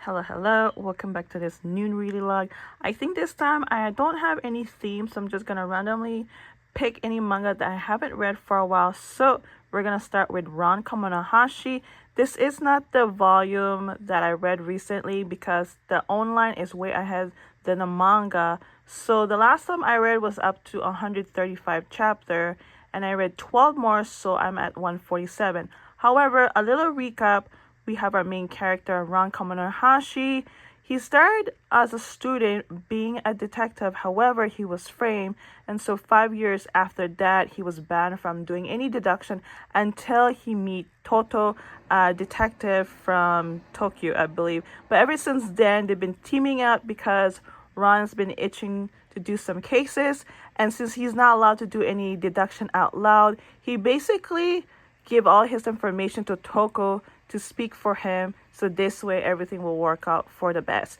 Hello, welcome back to this new reading log. I think this time I don't have any theme, so I'm just gonna randomly pick any manga that I haven't read for a while. So we're gonna start with Ran Kamonohashi. This is not the volume that I read recently because the online is way ahead than the manga. So the last time I read was up to 135 chapter and I read 12 more, so I'm at 147. However, a little recap, we have our main character, Ran Kamonohashi. He started as a student being a detective, however, he was framed, and so 5 years after that, he was banned from doing any deduction until he meet Toto, a detective from Tokyo, I believe. But ever since then, they've been teaming up because Ron's been itching to do some cases, and since he's not allowed to do any deduction out loud, he basically give all his information to Toko to speak for him, so this way everything will work out for the best.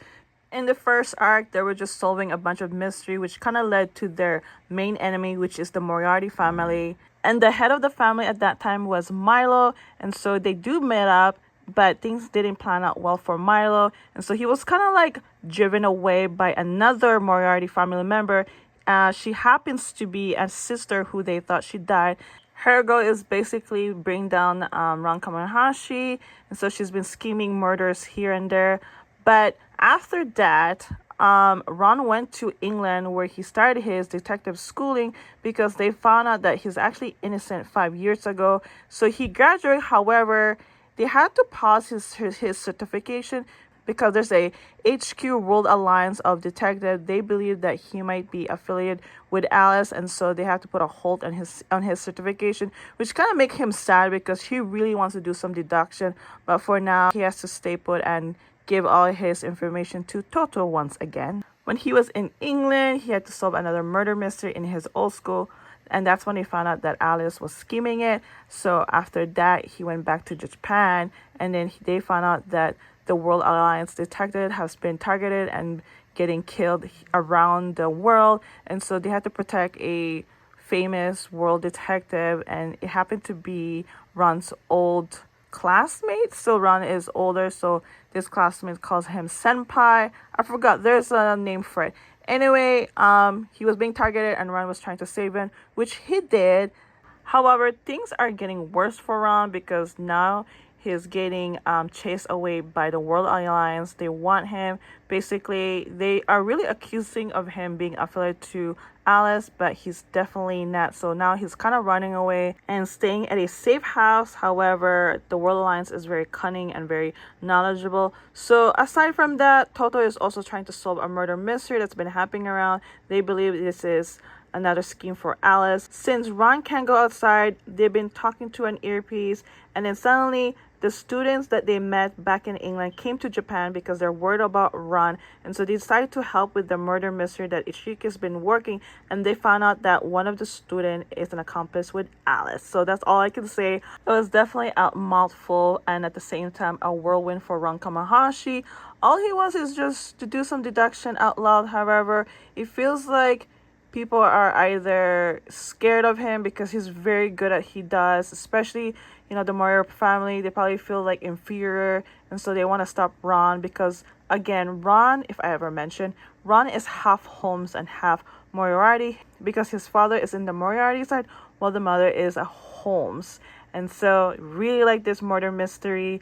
In the first arc, they were just solving a bunch of mystery, which kind of led to their main enemy, which is the Moriarty family. And the head of the family at that time was Milo, and so they do meet up, but things didn't plan out well for Milo, and so he was kind of like driven away by another Moriarty family member. She happens to be a sister who they thought she died. Her goal is basically bring down Ran Kamonohashi, and so she's been scheming murders here and there. But after that, Ron went to England where he started his detective schooling because they found out that he's actually innocent 5 years ago. So he graduated. However, they had to pause his certification because there's a HQ World Alliance of Detectives. They believe that he might be affiliated with Alice, and so they have to put a hold on his certification, which kind of make him sad because he really wants to do some deduction, but for now he has to stay put and give all his information to Toto once again. When he was in England, he had to solve another murder mystery in his old school, and that's when he found out that Alice was scheming it. So after that, he went back to Japan, and then they found out that the World Alliance detective has been targeted and getting killed around the world, and so they had to protect a famous world detective, and it happened to be Ron's old classmate. So Ron is older, so this classmate calls him senpai. I forgot, there's a name for it. Anyway, he was being targeted and Ron was trying to save him, which he did. However, things are getting worse for Ron because now he's getting chased away by the World Alliance. They want him. Basically, they are really accusing of him being affiliated to Alice, but he's definitely not. So now he's kind of running away and staying at a safe house. However, the World Alliance is very cunning and very knowledgeable. So aside from that, Toto is also trying to solve a murder mystery that's been happening around. They believe this is another scheme for Alice. Since Ron can't go outside, they've been talking to an earpiece, and then suddenly the students that they met back in England came to Japan because they're worried about Ron, and so they decided to help with the murder mystery that Ishiki's been working, and they found out that one of the students is an accomplice with Alice. So that's all I can say. It was definitely a mouthful and at the same time a whirlwind for Ran Kamonohashi. All he wants is just to do some deduction out loud. However, it feels like people are either scared of him because he's very good at he does, especially the Mario family. They probably feel like inferior, and so they want to stop Ron because, again, Ron, if I ever mention, Ron is half Holmes and half Moriarty because his father is in the Moriarty side while the mother is a Holmes, and so really like this murder mystery.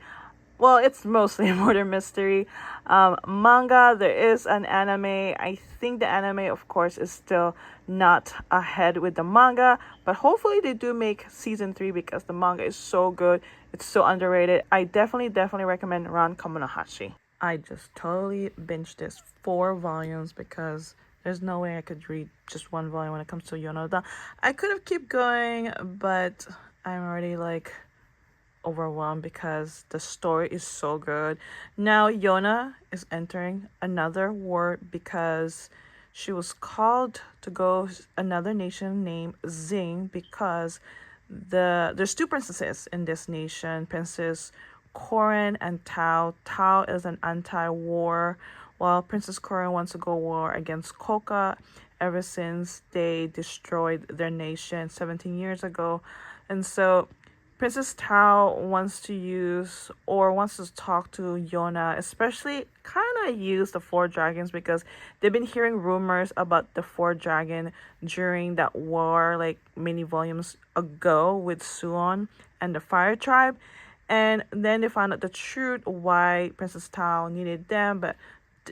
Well, it's mostly a murder mystery. Manga, there is an anime. I think the anime, of course, is still not ahead with the manga, but hopefully they do make season 3 because the manga is so good. It's so underrated. I definitely recommend Ran Kamonohashi. I just totally binged this 4 volumes because there's no way I could read just 1 volume when it comes to Yonoda. I could have kept going, but I'm already overwhelmed because the story is so good. Now Yona is entering another war because she was called to go another nation named Zing because there's 2 princesses in this nation, Princess Corin and Tao. Tao is an anti-war, while Princess Corin wants to go war against Koka ever since they destroyed their nation 17 years ago. And so Princess Tao wants to use or wants to talk to Yona, especially kind of use the four dragons because they've been hearing rumors about the four dragon during that war, like many volumes ago with Suon and the Fire Tribe. And then they found out the truth why Princess Tao needed them, but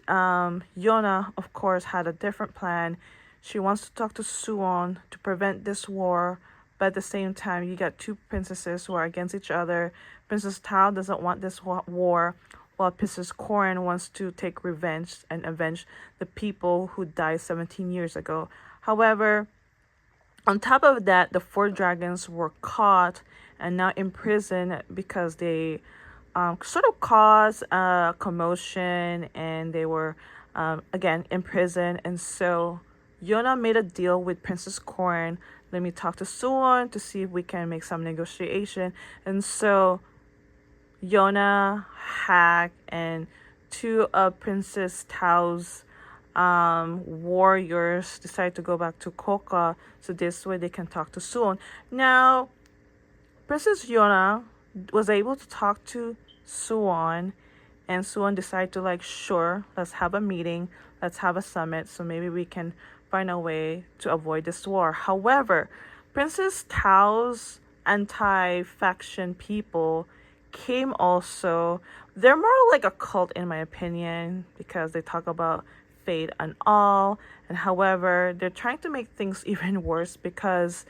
Yona, of course, had a different plan. She wants to talk to Suon to prevent this war, but at the same time, you got two princesses who are against each other. Princess Tao doesn't want this war, while Princess Corin wants to take revenge and avenge the people who died 17 years ago. However, on top of that, the four dragons were caught and now imprisoned because they sort of caused a commotion and they were again imprisoned. And so Yona made a deal with Princess Corin. Let me talk to Suwon to see if we can make some negotiation. And so Yona, Hack, and two of Princess Tao's warriors decide to go back to Koka so this way they can talk to Suwon. Now, Princess Yona was able to talk to Suwon, and Suwon decided to like, sure, let's have a meeting, let's have a summit, so maybe we can find a way to avoid this war. However, Princess Tao's anti-faction people came also. They're more like a cult in my opinion because they talk about fate and all, and however, they're trying to make things even worse because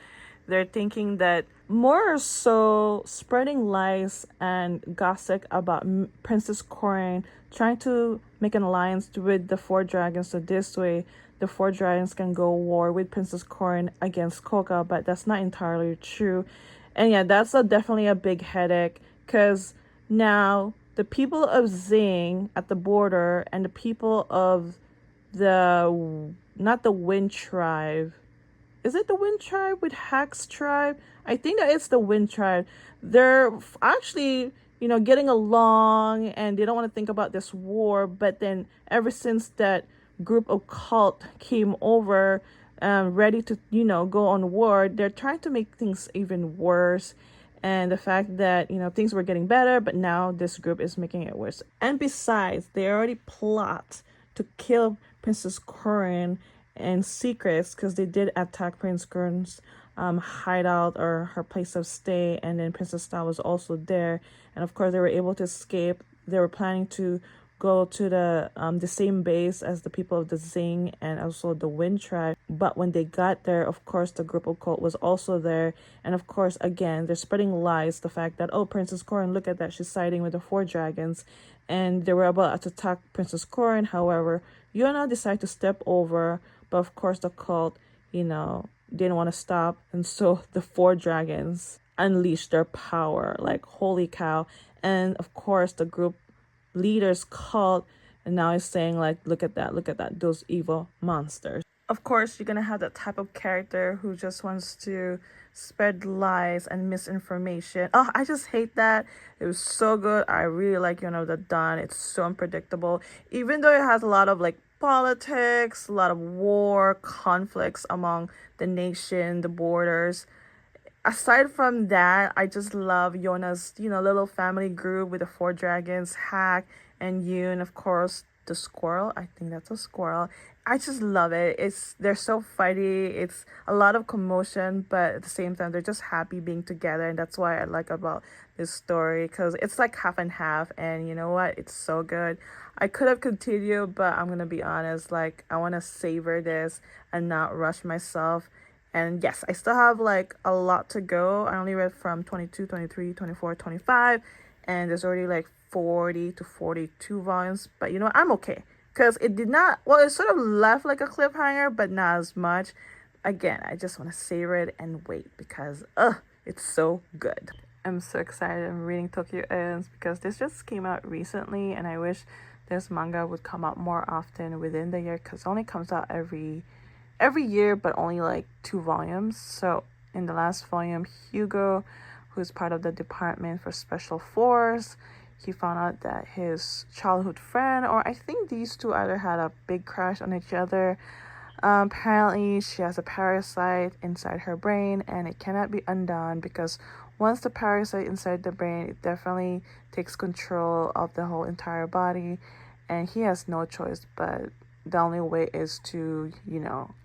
they're thinking that more so spreading lies and gossip about Princess Corin, trying to make an alliance with the four dragons so this way the four dragons can go war with Princess Corin against Koka, but that's not entirely true. And yeah, that's definitely a big headache because now the people of Zing at the border and the people of the not the Wind Tribe. Is it the Wind Tribe with Hack's tribe? I think that it's the Wind Tribe. They're actually, getting along and they don't want to think about this war. But then ever since that group of cult came over, ready to, go on war, they're trying to make things even worse. And the fact that, things were getting better, but now this group is making it worse. And besides, they already plot to kill Princess Corin and secrets because they did attack Prince Corin's hideout or her place of stay, and then Princess Star was also there, and of course they were able to escape. They were planning to go to the same base as the people of the Zing and also the Wind Tribe, but when they got there, of course the group of cult was also there, and of course again they're spreading lies, the fact that, oh, Princess Corin, look at that, she's siding with the four dragons, and they were about to attack Princess Corin. However, Yona decided to step over, but of course the cult, didn't want to stop. And so the four dragons unleashed their power, like holy cow. And of course the group leaders cult and now is saying like, look at that, those evil monsters. Of course, you're gonna have that type of character who just wants to spread lies and misinformation. Oh, I just hate that. It was so good. I really like the Dawn. It's so unpredictable. Even though it has a lot of like politics, a lot of war, conflicts among the nation, the borders. Aside from that, I just love Yona's, little family group with the four dragons, Hack and Yoon, of course, the squirrel. I think that's a squirrel. I just love it. They're so fighty. It's a lot of commotion, but at the same time, they're just happy being together, and that's why I like about this story because it's like half and half. And you know what? It's so good. I could have continued, but I'm gonna be honest. Like I want to savor this and not rush myself. And yes, I still have like a lot to go. I only read from 22, 23, 24, 25, and there's already like 40 to 42 volumes. But I'm okay because it did not, well, it sort of left like a cliffhanger, but not as much. Again, I just want to savor it and wait because it's so good. I'm so excited. I'm reading Tokyo Ends because this just came out recently, and I wish this manga would come out more often within the year because it only comes out every year, but only like 2 volumes. So in the last volume, Hugo, who's part of the Department for Special Force, he found out that his childhood friend, or I think these two either had a big crush on each other. Apparently she has a parasite inside her brain and it cannot be undone because once the parasite inside the brain, it definitely takes control of the whole entire body, and he has no choice but the only way is to,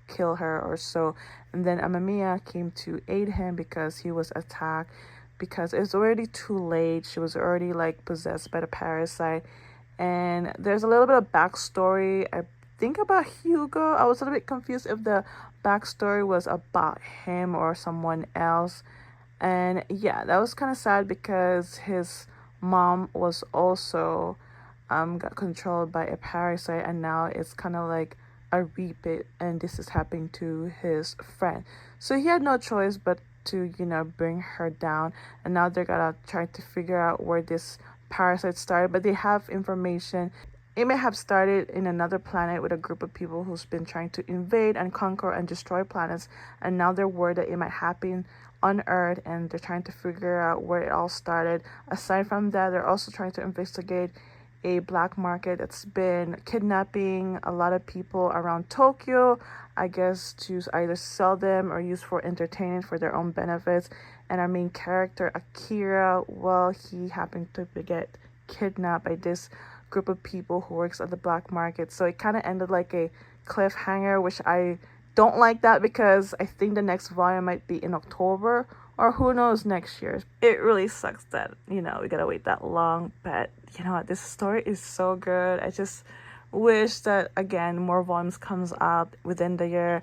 kill her or so. And then Amamiya came to aid him because he was attacked, because it's already too late. She was already like possessed by the parasite. And there's a little bit of backstory, I think, about Hugo. I was a little bit confused if the backstory was about him or someone else. And yeah, that was kind of sad because his mom was also got controlled by a parasite, and now it's kind of like a repeat, and this is happening to his friend. So he had no choice but to, bring her down. And now they're gonna try to figure out where this parasite started, but they have information. It may have started in another planet with a group of people who's been trying to invade and conquer and destroy planets, and now they're worried that it might happen on Earth, and they're trying to figure out where it all started. Aside from that, they're also trying to investigate a black market that's been kidnapping a lot of people around Tokyo, I guess, to either sell them or use for entertainment for their own benefits. And our main character, Akira, well, he happened to get kidnapped by this group of people who works at the black market. So it kind of ended like a cliffhanger, which I don't like that, because I think the next volume might be in October, or who knows, next year. It really sucks that, we gotta wait that long, but you know what, this story is so good. I just wish that, again, more volumes comes out within the year.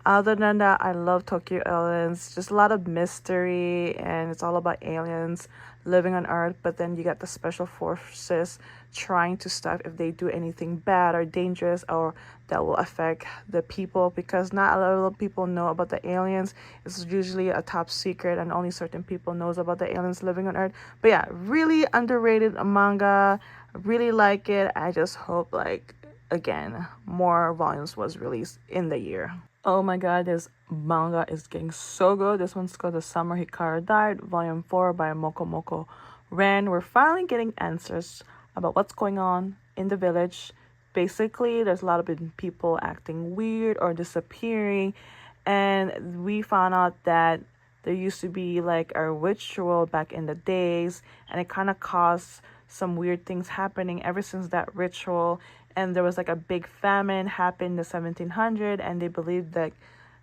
Other than that, I love Tokyo Aliens. Just a lot of mystery, and it's all about aliens living on Earth, but then you got the special forces trying to stop if they do anything bad or dangerous or that will affect the people, because not a lot of people know about the aliens. It's usually a top secret, and only certain people knows about the aliens living on Earth. But yeah, really underrated manga. Really like it. I just hope, like, again, more volumes was released in the year. Oh my god, this manga is getting so good. This one's called The Summer Hikaru Died, Volume 4 by Moko Moko Ren. We're finally getting answers about what's going on in the village. Basically, there's a lot of people acting weird or disappearing, and we found out that there used to be like a ritual back in the days, and it kind of caused some weird things happening ever since that ritual. And there was like a big famine happened in the 1700, and they believed that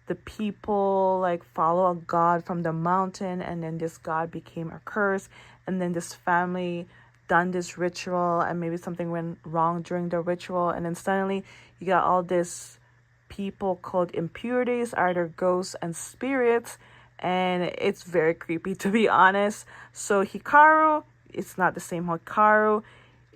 the people like follow a god from the mountain, and then this god became a curse, and then this family done this ritual, and maybe something went wrong during the ritual, and then suddenly you got all this people called impurities, either ghosts and spirits, and it's very creepy, to be honest. So Hikaru, it's not the same Hikaru.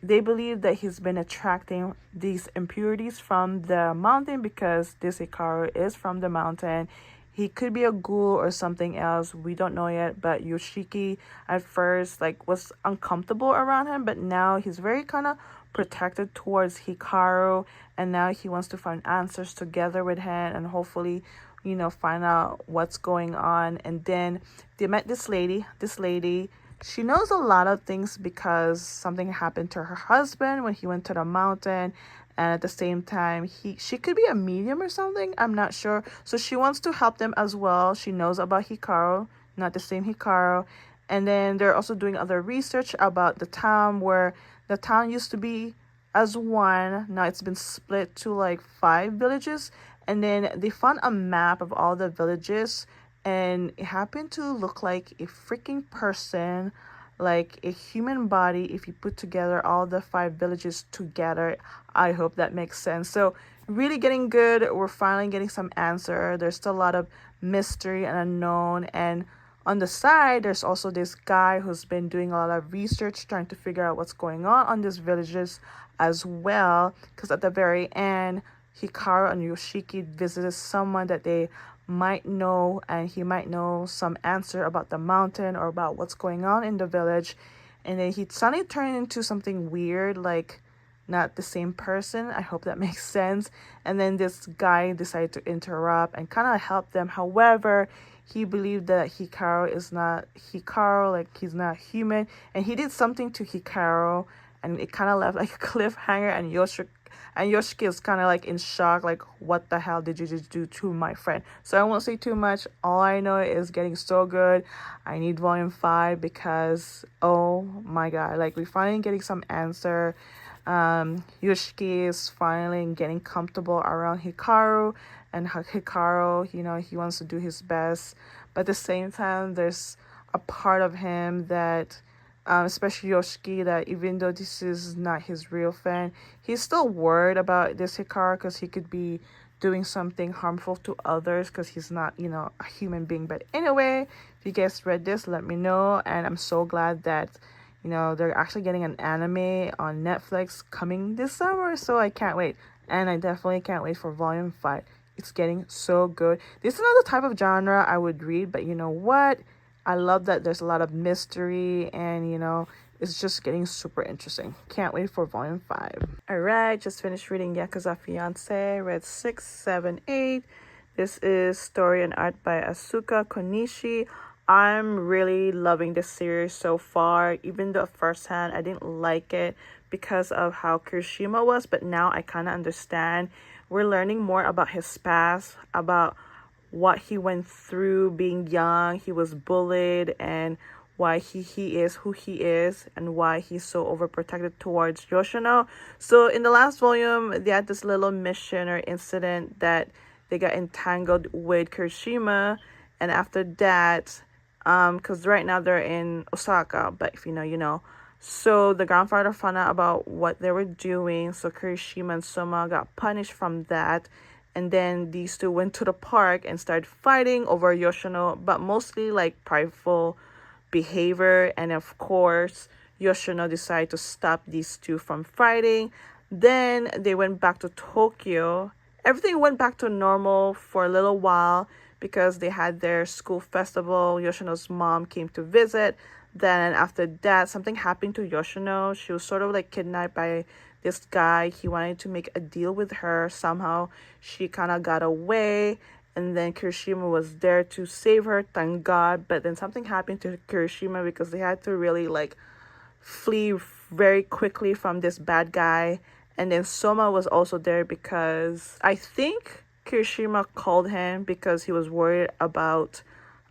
They believe that he's been attracting these impurities from the mountain, because this Hikaru is from the mountain. He could be a ghoul or something else. We don't know yet. But Yoshiki at first like was uncomfortable around him, but now he's very kind of protected towards Hikaru, and now he wants to find answers together with him, and hopefully, find out what's going on. And then they met this lady. She knows a lot of things because something happened to her husband when he went to the mountain, and at the same time she could be a medium or something, I'm not sure. So she wants to help them as well. She knows about Hikaru, not the same Hikaru. And then they're also doing other research about the town, where the town used to be as one. Now it's been split to like 5 villages, and then they found a map of all the villages, and it happened to look like a freaking person, like a human body, if you put together all the 5 villages together. I hope that makes sense. So really getting good. We're finally getting some answer. There's still a lot of mystery and unknown, and on the side there's also this guy who's been doing a lot of research trying to figure out what's going on these villages as well, because at the very end Hikaru and Yoshiki visited someone that they might know, and he might know some answer about the mountain or about what's going on in the village. And then he suddenly turned into something weird, like not the same person. I hope that makes sense. And then this guy decided to interrupt and kind of help them. However, he believed that Hikaru is not Hikaru, like he's not human, and he did something to Hikaru, and it kind of left like a cliffhanger. And And Yoshiki is kind of like in shock, like, what the hell did you just do to my friend? So I won't say too much. All I know is getting so good. I need volume 5 because, oh my god, like, we finally getting some answer. Yoshiki is finally getting comfortable around Hikaru, and Hikaru, you know, he wants to do his best, but at the same time, there's a part of him that, especially Yoshiki, that even though this is not his real fan, he's still worried about this Hikaru because he could be doing something harmful to others because he's not, you know, a human being. But anyway, if you guys read this, let me know. And I'm so glad that, you know, they're actually getting an anime on Netflix coming this summer, so I can't wait. And I definitely can't wait for volume 5. It's getting so good. This is not the type of genre I would read, but you know what? I love that there's a lot of mystery, and you know, it's just getting super interesting. Can't wait for volume 5. Alright, just finished reading Yakuza Fiance, read 6, 7, 8. This is story and art by Asuka Konishi. I'm really loving this series so far. Even though firsthand I didn't like it because of how Kirishima was, but now I kind of understand. We're learning more about his past, about what he went through being young. He was bullied, and why he is who he is, and why he's so overprotected towards Yoshino. So in the last volume, they had this little mission or incident that they got entangled with Kirishima, and after that, because right now they're in Osaka, but if you know, you know. So the grandfather found out about what they were doing, so Kirishima and Soma got punished from that. And then these two went to the park and started fighting over Yoshino, but mostly like prideful behavior. And of course, Yoshino decided to stop these two from fighting. Then they went back to Tokyo. Everything went back to normal for a little while because they had their school festival. Yoshino's mom came to visit. Then after that, something happened to Yoshino. She was sort of like kidnapped by this guy. He wanted to make a deal with her. Somehow she kind of got away, and then Kirishima was there to save her, thank god. But then something happened to Kirishima because they had to really like flee very quickly from this bad guy. And then Soma was also there because I think Kirishima called him because he was worried about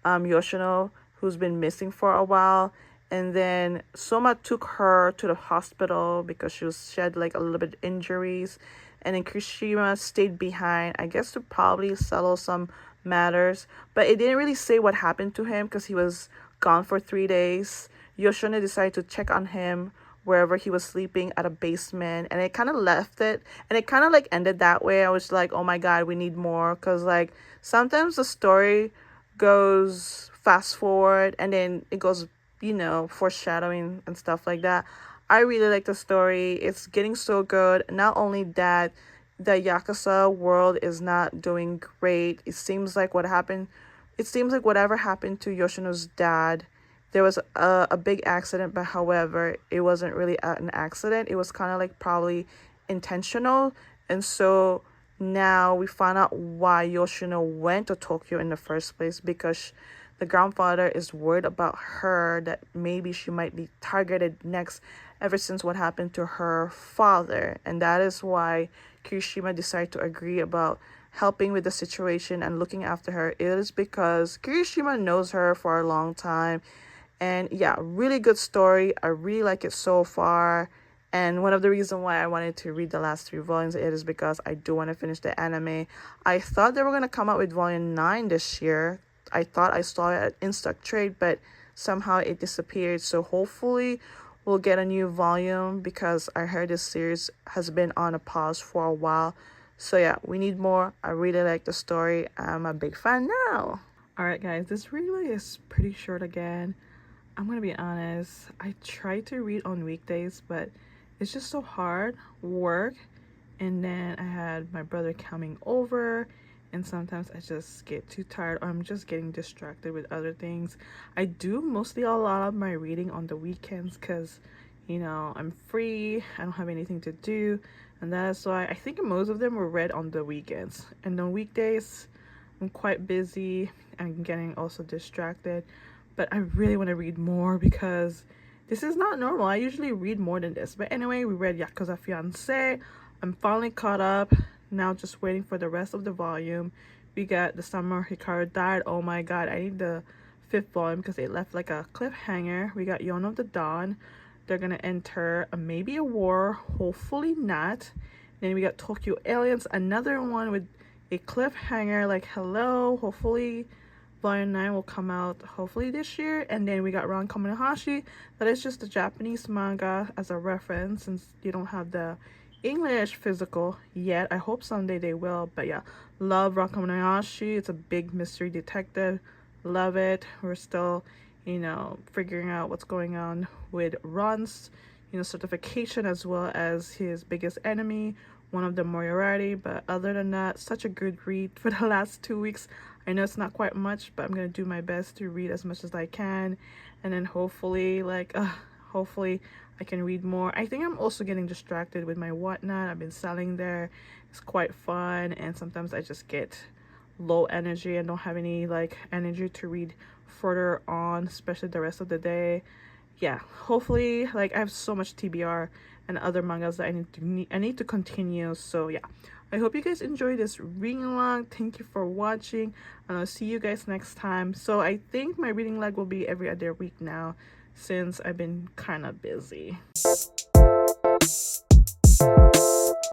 Yoshino, who's been missing for a while. And then Soma took her to the hospital because she had like a little bit injuries. And then Kirishima stayed behind, I guess, to probably settle some matters. But it didn't really say what happened to him because he was gone for 3 days. Yoshino decided to check on him wherever he was sleeping at a basement, and it kind of left it, and it kind of like ended that way. I was like, oh my god, we need more, because like sometimes the story goes fast forward and then it goes, you know, foreshadowing and stuff like that. I really like the story. It's getting so good. Not only that, the Yakuza world is not doing great. It seems like whatever happened to Yoshino's dad, there was a big accident, but however, it wasn't really an accident. It was kind of like probably intentional. And so now we find out why Yoshino went to Tokyo in the first place, because the grandfather is worried about her, that maybe she might be targeted next ever since what happened to her father. And that is why Kirishima decided to agree about helping with the situation and looking after her. It is because Kirishima knows her for a long time. And yeah, really good story. I really like it so far. And one of the reasons why I wanted to read the last 3 volumes, it is because I do want to finish the anime. I thought they were going to come out with volume 9 this year. I thought I saw it at Instock Trade, but somehow it disappeared. So hopefully we'll get a new volume, because I heard this series has been on a pause for a while. So yeah, we need more. I really like the story. I'm a big fan now. Alright guys, this really is pretty short again. I'm gonna be honest, I try to read on weekdays, but it's just so hard, work, and then I had my brother coming over, and sometimes I just get too tired, or I'm just getting distracted with other things. I do mostly a lot of my reading on the weekends because, you know, I'm free, I don't have anything to do, and that's why I think most of them were read on the weekends. And on weekdays, I'm quite busy, I'm getting also distracted. But I really want to read more because this is not normal. I usually read more than this. But anyway, we read Yakuza Fiance. I'm finally caught up. Now just waiting for the rest of the volume. We got The Summer Hikaru Died. Oh my god, I need the 5th volume because it left like a cliffhanger. We got Yawn of the Dawn. They're gonna enter maybe a war, hopefully not. Then we got Tokyo Aliens, another one with a cliffhanger. Like, hello, hopefully Volume 9 will come out hopefully this year. And then we got Ron Kaminahashi. That is just the Japanese manga as a reference since you don't have the English physical yet. I hope someday they will. But yeah, love Ron Kaminahashi. It's a big mystery detective. Love it. We're still, figuring out what's going on with Ron's, certification as well as his biggest enemy, one of the Moriarty. But other than that, such a good read for the last 2 weeks. I know it's not quite much, but I'm gonna do my best to read as much as I can, and then hopefully hopefully I can read more. I think I'm also getting distracted with my whatnot. I've been selling there. It's quite fun, and sometimes I just get low energy and don't have any energy to read further on, especially the rest of the day. Yeah, hopefully, I have so much TBR and other mangas that I need to continue. So yeah, I hope you guys enjoy this reading log. Thank you for watching, and I'll see you guys next time. So I think my reading log will be every other week now since I've been kind of busy.